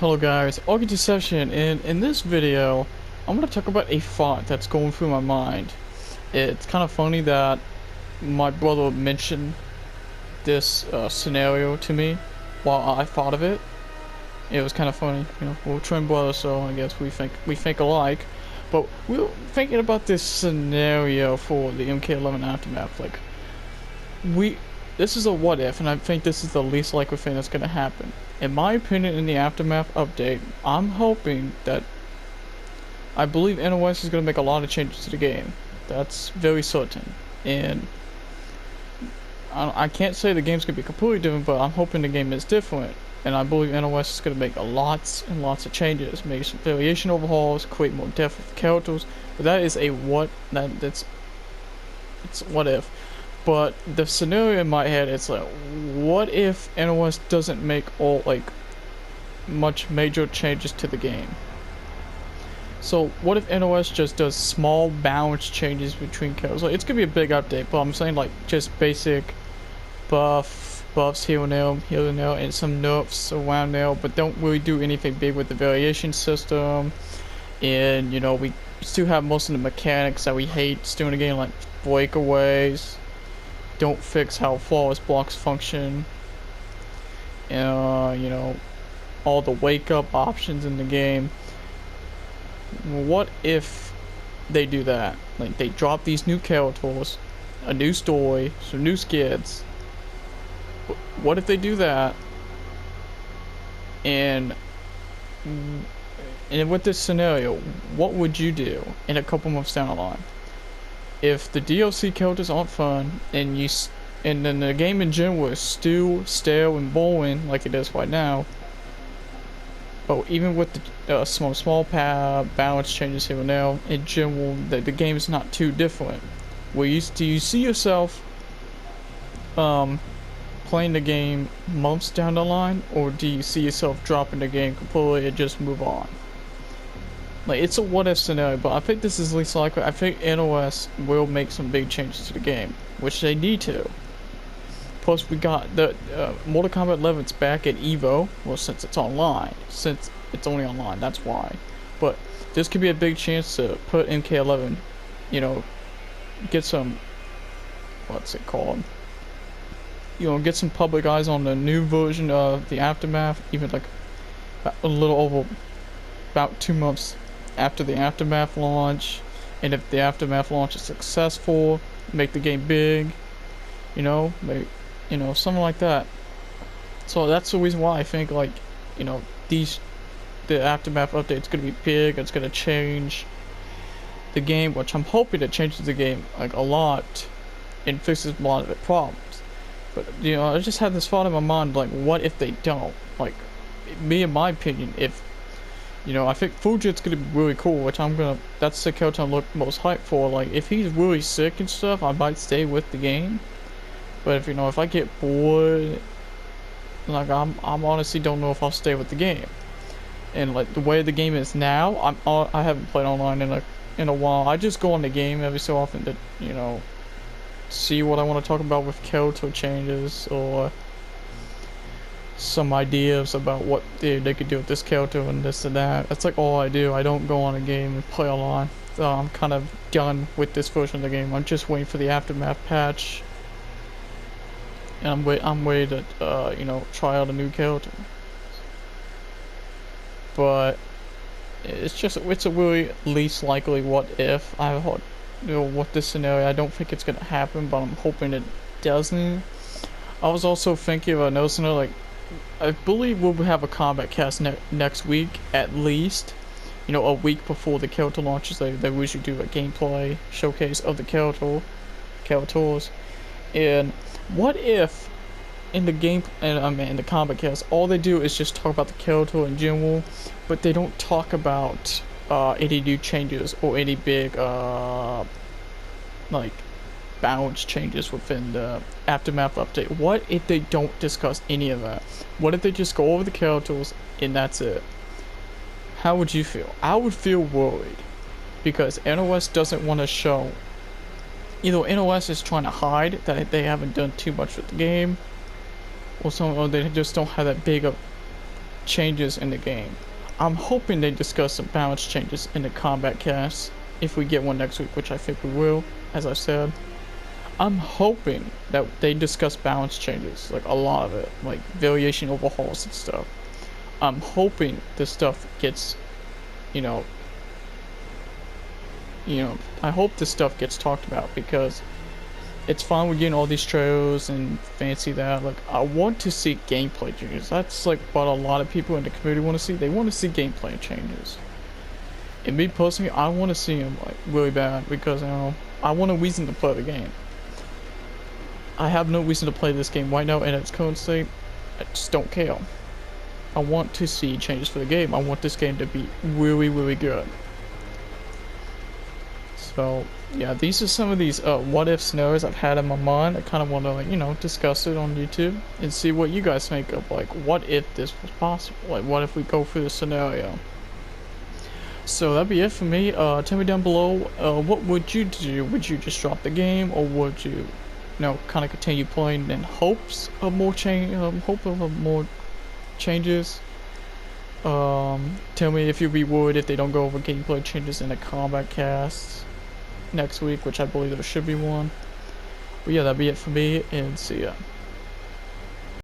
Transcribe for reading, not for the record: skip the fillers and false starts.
Hello guys, welcome to Session, and in this video, I'm going to talk about a thought that's going through my mind. It's kind of funny that my brother mentioned this scenario to me while I thought of it. It was kind of funny, you know, we're twin brothers, so I guess we think alike. But we were thinking about this scenario for the MK11 Aftermath, like, this is a what if, and I think this is the least likely thing that's going to happen. In my opinion, in the Aftermath update, I'm hoping that I believe NOS is going to make a lot of changes to the game. That's very certain. And I can't say the game's going to be completely different, but I'm hoping the game is different. And I believe NOS is going to make lots and lots of changes, make some variation overhauls, create more depth with characters. But that is a it's what if. But the scenario in my head, it's like, what if NOS doesn't make much major changes to the game? So what if NOS just does small balance changes between characters? Like, it's gonna be a big update, but I'm saying like just basic buffs here and there, and some nerfs around there, but don't really do anything big with the variation system. And you know, we still have most of the mechanics that we hate still in the game, like breakaways. Don't fix how flawless blocks function. You know, all the wake up options in the game. What if they do that? Like, they drop these new characters, a new story, some new skids. What if they do that? And with this scenario, what would you do in a couple months down the line? If the DLC characters aren't fun, and then the game in general is still stale and boring like it is right now, but even with the small balance changes here and there, in general, the game is not too different. Do you see yourself playing the game months down the line, or do you see yourself dropping the game completely and just move on? Like, it's a what-if scenario, but I think this is least likely. I think NOS will make some big changes to the game, which they need to. Plus, we got the Mortal Kombat 11's back at EVO. Well, since it's online. Since it's only online, that's why. But this could be a big chance to put MK11, you know, get some, what's it called? You know, get some public eyes on the new version of the Aftermath, even like a little over about 2 months after the Aftermath launch. And if the Aftermath launch is successful, make the game big, you know, something like that. So that's the reason why I think, like, you know, the Aftermath update's gonna be big. It's gonna change the game, which I'm hoping it changes the game like a lot and fixes a lot of the problems. But you know, I just had this thought in my mind, like, what if they don't? Like, me, in my opinion, if, you know, I think Fujit's gonna be really cool, which that's the character I'm most hyped for. Like, if he's really sick and stuff, I might stay with the game. But if, you know, if I get bored, like, I'm honestly don't know if I'll stay with the game. And like the way the game is now, I haven't played online in a while. I just go on the game every so often to, you know, see what I want to talk about with character changes, or some ideas about what they could do with this character and this and that. That's like all I do. I don't go on a game and play online. So I'm kind of done with this version of the game. I'm just waiting for the Aftermath patch, and I'm ready to you know, try out a new character. But it's a really least likely what if. You know, with this scenario, I don't think it's gonna happen, but I'm hoping it doesn't. I was also thinking of another scenario, like, I believe we'll have a combat cast next week, at least. You know, a week before the character launches, they usually do a gameplay showcase of the characters. And what if in the in the combat cast, all they do is just talk about the character in general, but they don't talk about any new changes or any big like balance changes within the Aftermath update? What if they don't discuss any of that? What if they just go over the characters and that's it? How would you feel? I would feel worried, because NOS doesn't want to show. Either NOS is trying to hide that they haven't done too much with the game, or they just don't have that big of changes in the game. I'm hoping they discuss some balance changes in the combat cast if we get one next week, which I think we will, as I said. I'm hoping that they discuss balance changes, like a lot of it, like variation overhauls and stuff. I'm hoping this stuff gets, you know, I hope this stuff gets talked about, because it's fine with getting all these trails and fancy that. Like, I want to see gameplay changes. That's like what a lot of people in the community want to see. They want to see gameplay changes. And me personally, I want to see them like really bad, because I want a reason to play the game. I have no reason to play this game right now in its current state. I just don't care. I want to see changes for the game. I want this game to be really, really good. So yeah, these are some of these what if scenarios I've had in my mind. I kind of want to, like, discuss it on YouTube and see what you guys think of, like, what if this was possible? Like, what if we go through this scenario? So that'd be it for me. Tell me down below, what would you do? Would you just drop the game, or would you, kind of continue playing in hopes of more more changes? Tell me if you'd be worried if they don't go over gameplay changes in the combat cast next week, which I believe there should be one. But yeah, that'd be it for me, and see ya.